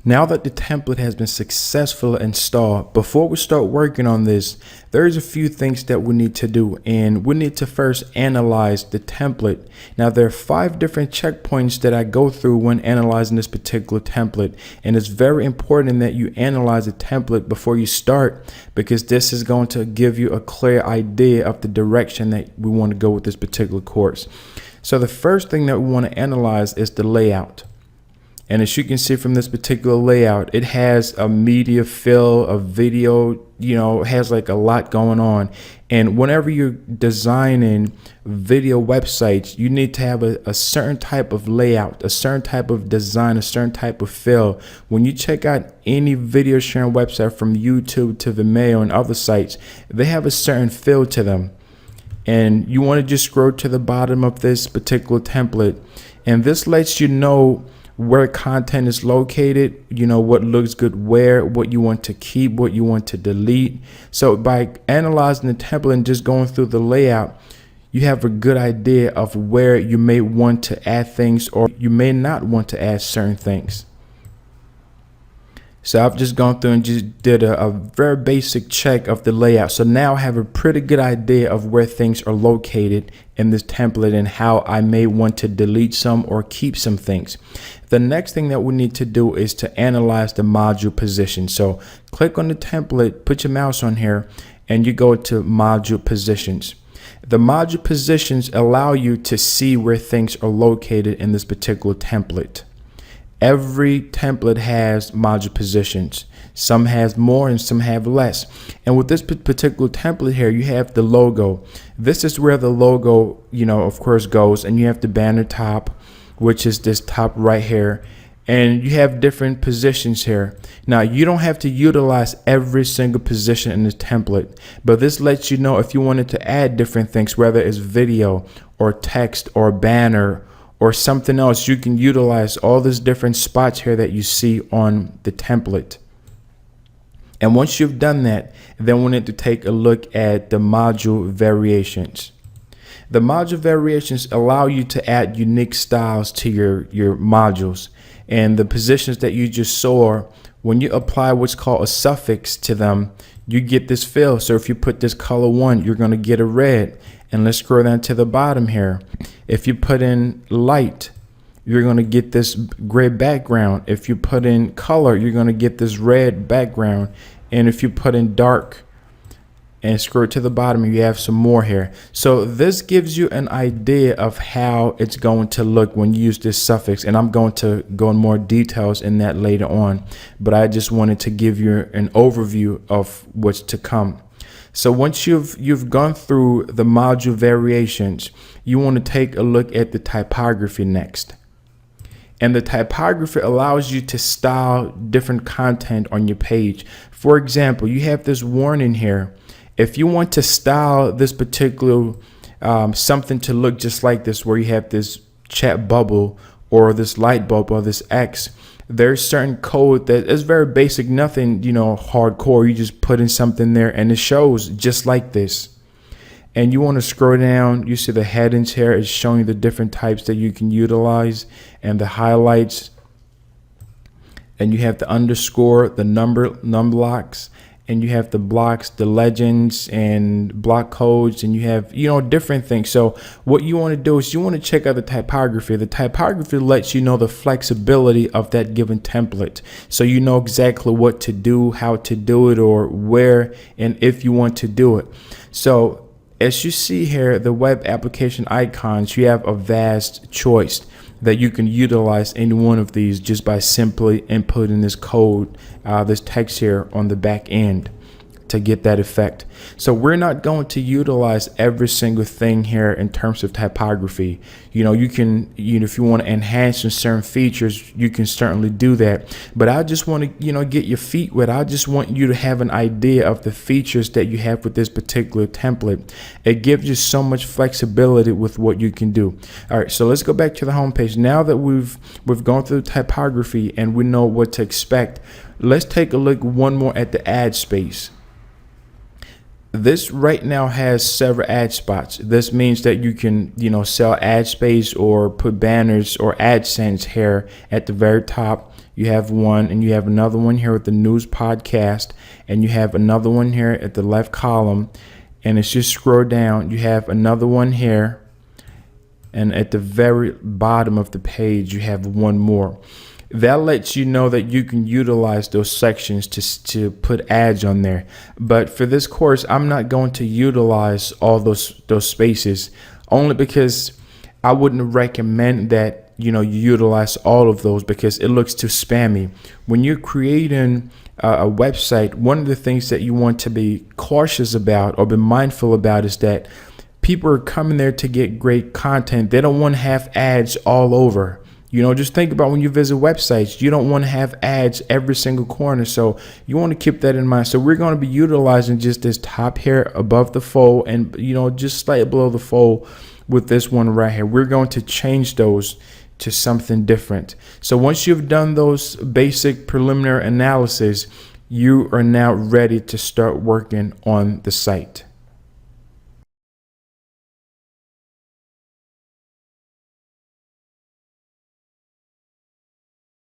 Now that the template has been successfully installed, before we start working on this, there's a few things that we need to do, and we need to first analyze the template. Now there are 5 different checkpoints that I go through when analyzing this particular template, and it's very important that you analyze the template before you start, because this is going to give you a clear idea of the direction that we want to go with this particular course. So the first thing that we want to analyze is the layout. And as you can see from this particular layout, it has a media fill, a video, it has like a lot going on. And whenever you're designing video websites, you need to have a certain type of layout, a certain type of design, a certain type of fill. When you check out any video sharing website from YouTube to Vimeo and other sites, they have a certain fill to them. And you want to just scroll to the bottom of this particular template. And this lets you know where content is located, what looks good where, what you want to keep, what you want to delete. So by analyzing the template and just going through the layout, you have a good idea of where you may want to add things or you may not want to add certain things. So I've just gone through and just did a very basic check of the layout. So now I have a pretty good idea of where things are located in this template and how I may want to delete some or keep some things. The next thing that we need to do is to analyze the module position. So click on the template, put your mouse on here, and you go to module positions. The module positions allow you to see where things are located in this particular template. Every template has module positions. Some has more and some have less. And with this particular template here, you have the logo. This is where the logo, of course, goes. And you have the banner top, which is this top right here. And you have different positions here. Now, you don't have to utilize every single position in this template, but this lets you know if you wanted to add different things, whether it's video or text or banner or something else, you can utilize all these different spots here that you see on the template. And once you've done that, then we need to take a look at the module variations. The module variations allow you to add unique styles to your modules. And the positions that you just saw, when you apply what's called a suffix to them, you get this fill. So if you put this color 1, you're going to get a red. And let's scroll down to the bottom here. If you put in light, you're going to get this gray background. If you put in color, you're going to get this red background. And if you put in dark and scroll to the bottom, you have some more here. So this gives you an idea of how it's going to look when you use this suffix. And I'm going to go in more details in that later on. But I just wanted to give you an overview of what's to come. So once you've gone through the module variations, you want to take a look at the typography next. And the typography allows you to style different content on your page. For example, you have this warning here. If you want to style this particular something to look just like this, where you have this chat bubble or this light bulb or this X, there's certain code that is very basic, nothing, hardcore. You just put in something there and it shows just like this. And you want to scroll down, you see the headings here is showing the different types that you can utilize and the highlights. And you have the underscore, the number blocks, and you have the blocks, the legends and block codes, and you have, different things. So what you want to do is you want to check out the typography. The typography lets you know the flexibility of that given template. So you know exactly what to do, how to do it, or where, and if you want to do it. So as you see here, the web application icons, you have a vast choice that you can utilize any one of these just by simply inputting this code, this text here on the back end to get that effect. So we're not going to utilize every single thing here in terms of typography. You can, if you want to enhance certain features, you can certainly do that. But I just want to, get your feet wet. I just want you to have an idea of the features that you have with this particular template. It gives you so much flexibility with what you can do. All right, so let's go back to the home page. Now that we've gone through the typography and we know what to expect, let's take a look one more at the ad space. This right now has several ad spots. This means that you can, sell ad space or put banners or AdSense here at the very top. You have one, and you have another one here with the news podcast, and you have another one here at the left column. And it's just scroll down. You have another one here. And at the very bottom of the page, you have one more. That lets you know that you can utilize those sections to put ads on there. But for this course, I'm not going to utilize all those spaces, only because I wouldn't recommend that you utilize all of those, because it looks too spammy. When you're creating a website, one of the things that you want to be cautious about or be mindful about is that people are coming there to get great content. They don't want to have ads all over. Just think about when you visit websites, you don't want to have ads every single corner. So you want to keep that in mind. So we're going to be utilizing just this top here above the fold and, just slightly below the fold with this one right here. We're going to change those to something different. So once you've done those basic preliminary analysis, you are now ready to start working on the site.